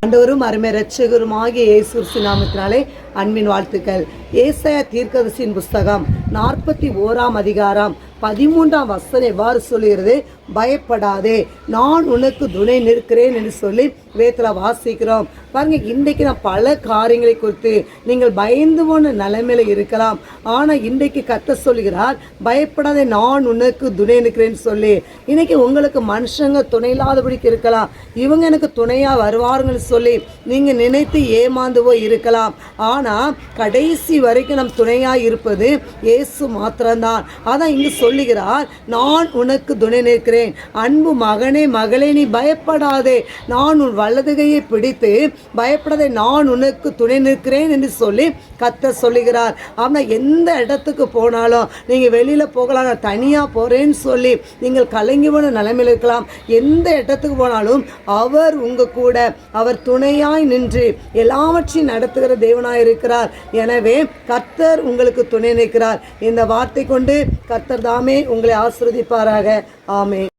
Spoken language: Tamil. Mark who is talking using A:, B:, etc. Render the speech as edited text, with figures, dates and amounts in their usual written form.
A: ஆண்டவரும் அருமை இரட்சகருமாகிய இயேசு கிறிஸ்து நாமத்தினாலே அன்பின் வாழ்த்துக்கள். ஏசாயா தீர்க்கதரிசியின் புஸ்தகம் 41ஆம் அதிகாரம் 13ஆம் வசனம் எவ்வாறு சொல்லுகிறது? பயப்படாதே, நான் உனக்கு துணை நிற்கிறேன் என்று சொல்லி வேதத்தில் வாசிக்கிறோம். பாருங்க, இன்றைக்கு நான் பல காரியங்களை குறித்து நீங்கள் பயந்து போன நிலைமையில இருக்கலாம். ஆனால் இன்றைக்கு கர்த்தர் சொல்லுகிறார், பயப்படாதே, நான் உனக்கு துணை நிற்கிறேன்னு சொல்லி. இன்னைக்கு உங்களுக்கு மனுஷங்க துணை இல்லாதபடிக்கு இருக்கலாம். இவங்க எனக்கு துணையாக வருவார்கள் சொல்லி நீங்கள் நினைத்து ஏமாந்து போய் இருக்கலாம். ஆனால் கடைசி வரைக்கும் நம் துணையாக இருப்பது இயேசு மாத்திரம்தான். அதான் இங்கு சொல்லுகிறார், நான் உனக்கு துணை நிற்கிறேன். அன்பு மகனே மகளே, நீ பயப்படாதே, நான் உன் வலதுகையை பிடித்து பயப்படாதே, நான் உனக்கு துணை நிற்கிறேன் என்று சொல்லி கர்த்தர் சொல்லுகிறார். ஆனால் எந்த இடத்துக்கு போனாலும் நீங்கள் வெளியில் போகலாம், நான் தனியாக போகிறேன்னு சொல்லி நீங்கள் கலங்கி போன நிலைமையில் இருக்கலாம். எந்த இடத்துக்கு போனாலும் அவர் உங்கள் கூட, அவர் துணையாய் நின்று எல்லாவற்றையும் நடத்துகிற தேவனாய் இருக்கிறார். எனவே கர்த்தர் உங்களுக்கு துணை நிற்கிறார். இந்த வார்த்தை கொண்டு கர்த்தர் தாமே உங்களை ஆசீர்வதிப்பாராக. ஆமென்.